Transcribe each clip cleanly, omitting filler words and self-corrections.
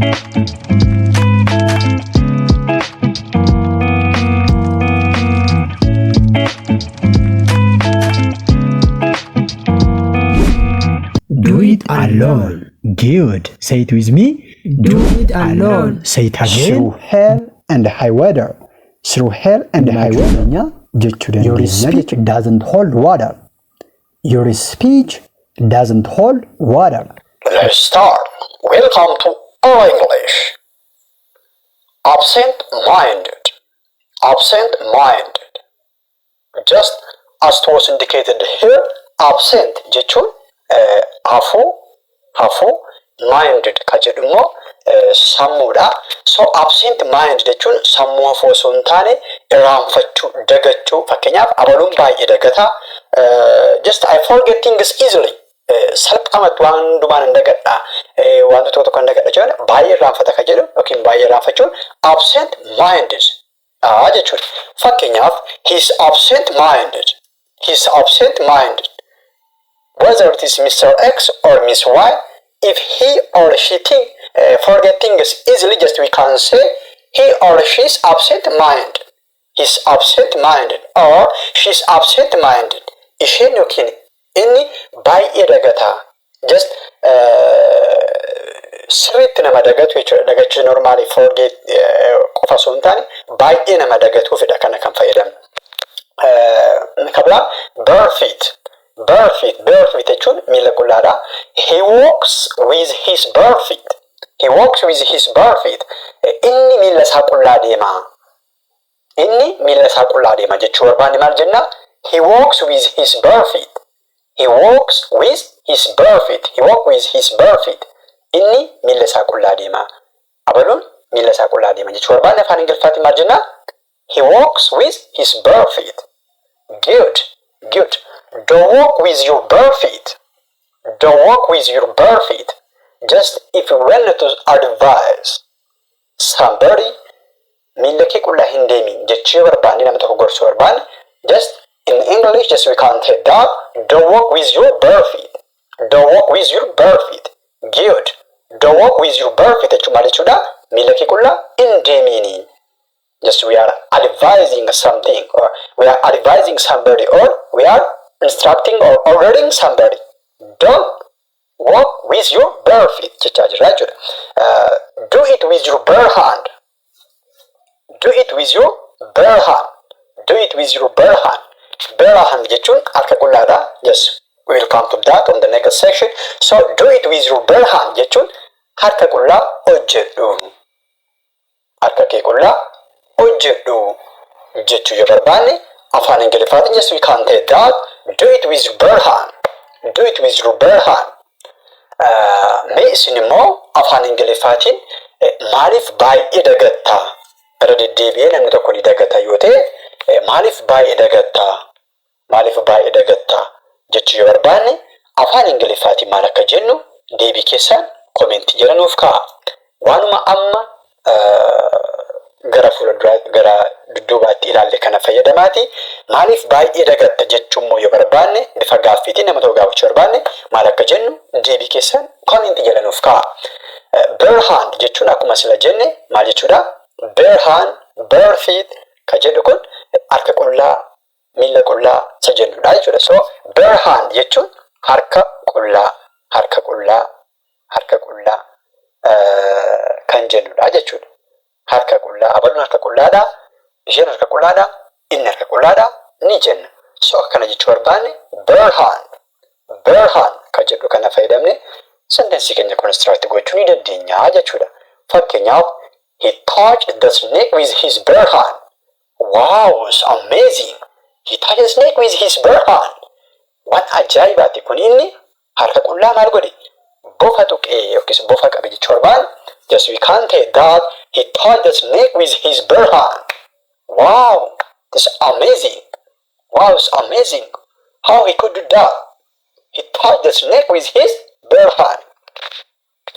Do it alone. Good. Say it with me. Do it alone. Say it again. Through hell and high weather. Through hell and high weather. Your speech doesn't hold water. Your speech doesn't hold water. Let's start. Welcome to All English. Absent-minded. Absent-minded. Just as it was indicated here, absent jechuun hafuu minded ka jedhu immoo sammuudha. So absent-minded jechuun sammuu hafuu osoo hin taane irraanfachuu, dagachuu. Fakkeenyaaf abaluun baay'ee dagata. Just I forget things easily. Salphamatti waan hundumaan hin dagadha. Wantoota tokko hin dagadha jechuun baay'ee irraanfata ka jedhu yookiin baay'ee irraanfachuun absent-minded jechuudha. Fakkeenyaaf he's absent-minded. He's absent-minded. Whether it is Mr. X or Miss Y, if he or she forget things easily, just we can say he or she is absent-minded. He's absent-minded or she's absent-minded. Isheen yookiin inni baay'ee dagata. Just sirriitti nama dagatu jechuudha. Dagachuun normally forget qofa osoo hin taane baay'ee nama dagatuufidha kana kan fayyadamu. Kabla bare feet jechuun miila qullaadha. He walks with his bare feet. He walks with his bare feet. Inni miila isaa qullaa deema. Inni miila isaa qullaa deema jechuu barbaanne maal jenna? He walks with his bare feet. He walks with his bare feet. He walks with his bare feet. Inni miila isaa qullaa deema. Abaluun miila isaa qullaa deema jechuu barbaanne afaan Ingiliffaatiin maal jenna? He walks with his bare feet. Good. Don't walk with your bare feet. Don't walk with your bare feet. Just if you want to advise somebody, miila kee qullaa hin deemin jechuu barbaanne nama tokko gorsuu barbaanne, just in English, just we can say that. Don't walk with your bare feet. Don't walk with your bare feet. Good. Don't walk with your bare feet jechuun maal jechuudha? Miila kee qullaa hin deemini. Just we are advising something, or we are advising somebody, or we are instructing or ordering somebody. Don't walk with your bare feet. Do it with your bare hand. Do it with your bare hand. Do it with your bare hand. Bare hand jechuun harka qullaadha. Yes, we will come to that on the next section. So do it with your bare hand jechuun harka qullaa hojjedhu. Harka kee qullaa hojjedhu jechuu yoo barbaanne afaan Ingiliffaatiin just we can say that. Do it with your bare hand. Do it with your bare hand. Mee isin immoo afaan Ingiliffaatiin maaliif baay'ee dagatta? Irra deddeebi'ee namni tokko ni dagata yoo ta'e maaliif baay'ee dagatta? Maaliif baay'ee dagatta jechuu yoo barbaanne afaan Ingiliffaatiin maal akka jennu deebii keessaan komentii jala nuuf kaa'a. Waanuma amma gara fuulduraatti gara dudduubaatti ilaalle kana fayyadamaati. Maaliif baay'ee dagatta jechuun immoo yoo barbaanne bifa gaaffiitiin nama tokko gaafachuu barbaanne maal akka jennu deebii keessaan komentii jala nuuf kaa'a. Bare hand jechuun akkuma sila jenne maal jechuudha? Bare hand, bare feet ka jedhu kun harka qullaa, miila qullaa isa jennudha jechuudha. So bare hand jechuun harka qullaa kan jennudha jechuudha. Harka qullaa, abaluun harka qullaadha, isheen harka qullaadha, inni harka qullaadha ni jenna. So akkana jechuu barbaanne bare hand ka jedhu kana fayyadamne sentensii keenya construct gochuu ni dandeenya jechuudha. Fakkeenyaaf he touched the snake with his bare hand. Wow, it's amazing. He touched the snake with his bare hand. Waan ajaa'ibaati kun inni harka qullaa maal godhe? Bofa tuqee yookiis bofa qabe jechuu barbaanne just we can say that he touched the snake with his bare hand. Wow, this is amazing. Wow, it's amazing. How he could do that? He touched the snake with his bare hand.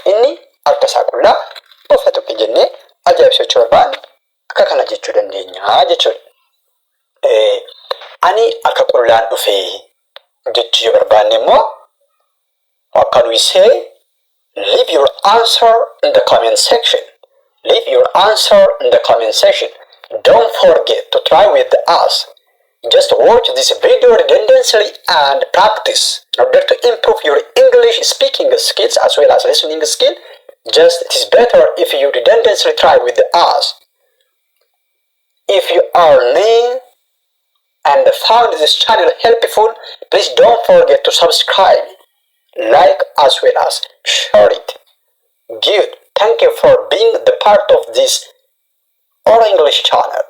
Inni harka isaa qullaa bofa tuqe jennee ajaa'ibsiifachuu barbaanne akka kana jechuu dandeenya jechuudha. Ani harka qullaan dhufee jechuu yoo barbaanne immoo what can we say? Leave your answer in the comment section. Leave your answer in the comment section. Don't forget to try with us. Just watch this video redundantly and practice in order to improve your English speaking skills as well as listening skill. Just it is better if you redundantly try with us. If you are new and found this channel helpful, please don't forget to subscribe, like as well as share it. Good. Thank you for being the part of this All English channel.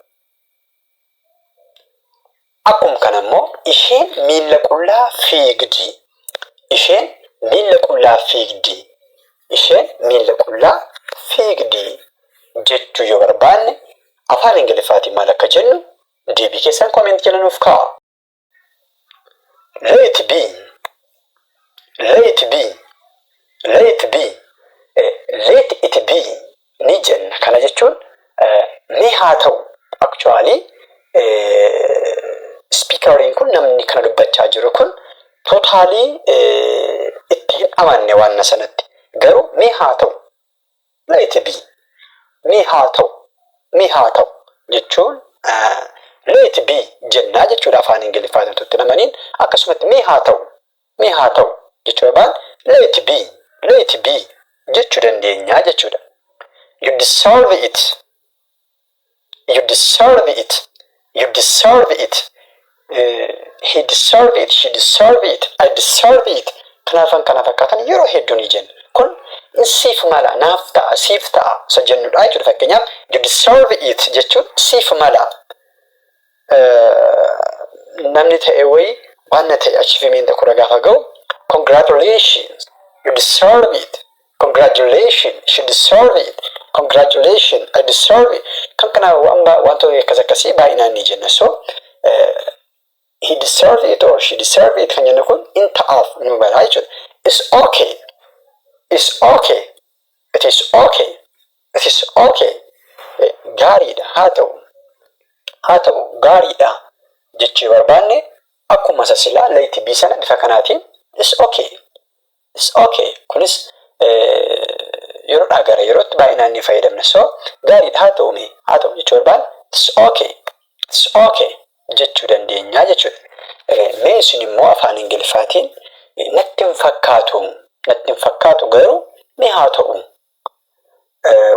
Akkuma kana immoo isheen miila qullaa fiigdi. Isheen miila qullaa fiigdi. Isheen miila qullaa fiigdi jechuu yoo barbaanne afaan Ingiliffaatiin maal akka jennu deebii keessan koomentii jala nuuf kaa'aa. Let it be. Let it be. Let it be. Let it be ni jenna. Kana jechuun ni haa ta'u. Actually speakeriin kun namni kana dubbachaa jiru kun totaalii itti hin amanne waan sanatti. Garuu ni haa ta'u. Let it be. Ni haa ta'u. Ni haa ta'u jechuun let it be jennaa jechuudha afaan Ingiliffaatiin tutti namaniin akkasumatti ni haa ta'u. Ni haa ta'u jechuudha let it be. Let it be jechuu dandeenyaa jechuudha. You deserve it. You deserve it. You deserve it. He deserve it. She deserve it. I deserve it. Kanaafan kana fakkaatan yeroo hedduu ni jenna. Kun siif mala naaf ta'a siif ta'a isa jennudha jechuudha. Fakkeenyaaf you deserve it jechuun siif mala. Namni ta'e wayii waan ta'e achievement kura gaafa ga'u congratulations. You deserve it. Congratulations. She deserve it. Congratulations. I deserve it. Kan kana wantoota akkas akkasii baay'inaan ni jenna. So he deserve it or she deserve it kan jennu kun in ta'aaf nu bara jechuudha. It's okay. It's okay. It is okay. It is okay. Gaariidha haa ta'u. Haa ta'u gaariidha jechuu barbaanne akkuma silaa let it be sana bifa kanaatiin it's okay. It's okay. Kunis yeroodhaa gara yerootti baay'inaan ni fayyadamna. So gaariidha haa ta'u haa ta'u jechuu barbaanne it's okay. It's okay jechuu dandeenyaa jechuudha. Mee isin immoo afaan Ingiliffaatiin natti hin fakkaatu. Natti hin fakkaatu garuu ni haa ta'u.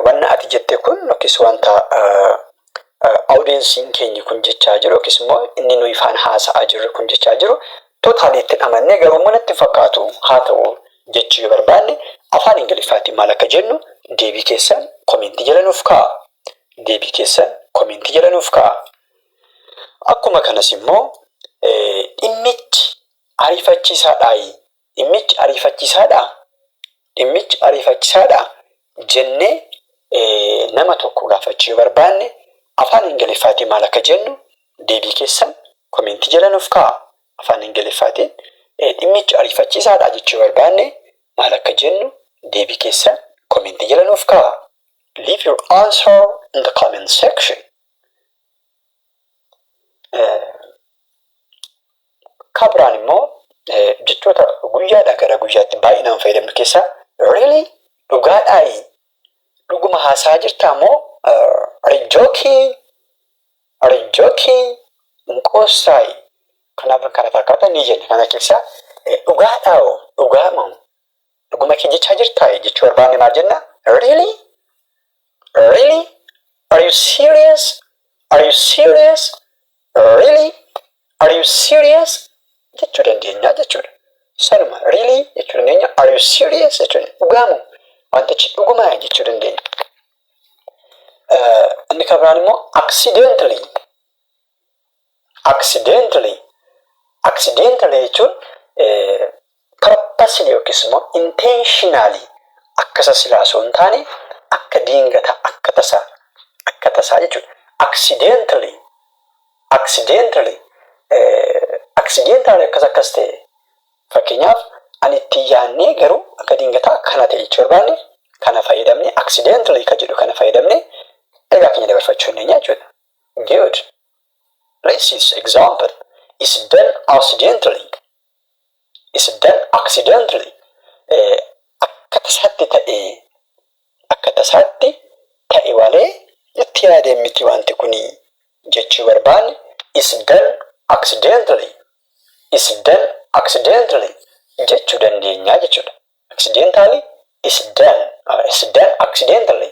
Wanna ati jette kun yookiis wanta audiensiin keenya kun jechaa jiru yookiis immoo inni nuyi ifaan haasa'aa jirru kun jechaa jiru totaalii itti amannee garuu natti hin fakkaatu haa ta'u jechuu yoo barbaanne afaan Ingiliffaatiin maal akka jennu deebii keessan koomentii jala nuuf kaa'aa. Deebii keessan koomentii jala nuuf kaa'aa. Akkuma kanas immoo dhimmichi ariifachiisaadhaayi. Dhimmichi ariifachiisaadhaa. Dhimmichi ariifachiisaadhaa jennee nama tokko gaafachuu yoo barbaanne afaan Ingiliffaatiin maal akka jennu deebii keessan koomentii jala nuuf kaa'aa. Afaan Ingiliffaatiin dhimmichi ariifachiisaadhaa jechuu barbaanne maal akka jennu deebii keessan koomentii jala nuuf kaa'aa. Leave your answer in the comment section. Kabiraan immoo jechoota guyyaadhaa gara guyyaatti baay'inaan fayyadamnu keessaa really dhugaadhaayi. Dhuguma haasaa jirtaa moo are you joking? Are you joking? Hinqoossaayi. Kanaaf kana fakkaatan ni jenna. Kana keessaa dhugaadhaawo dhugaamoo dhuguma kee jechaa jirtaayi jechuu barbaanne maal jenna? Really? Really? Are you serious? Are you serious? Really? Are you serious? Jechuu dandeenya jechuudha. Sanuma really jechuu dandeenya. Are you serious? Jechuu dhugaamoo wantichi dhugumaa jechuu dandeenya. Inni kabiraan immoo accidentally. Accidentally. Accidentally jechuun purposely yookiis immoo intentionally akkasa silaa osoo hin taane akka diingata akka tasaa jechuudha. Accidentally. Accidentally. Accidentally akkas ta'e fakkeenyaaf ani itti yaannee garuu akka diingataa kana ta'e jechuu barbaanne kana fayyadamne accidentally ka jedhu kana fayyadamne egaa keenya dabarfachuu dandeenya jechuudha. Good. Let's see this example. It's done accidentally. It's done accidentally. Akka tasaatti yaadeen miti wanti kuni jechuu barbaanne is done accidentally. Is done accidentally jechuu dandeenya jechuudha. Accidentally is done accidentally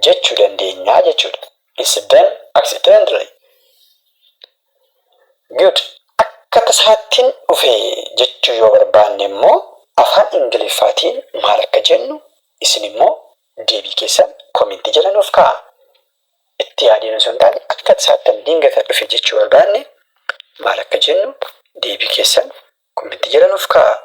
jechuu dandeenya jechuudha. Is done accidentally. Good. Akka tasaattiin dhufe jechuu yoo barbaanne immoo afaan Ingiliffaatiin maal akka jennu isin immoo deebii keessan komentii jala nuuf kaa'a. Itti yaadeen osoo hin taane akka tasaattiin dingata dhufe jechuu barbaanne maal akka jennu deebii keessan komentii jala nuuf kaa'a.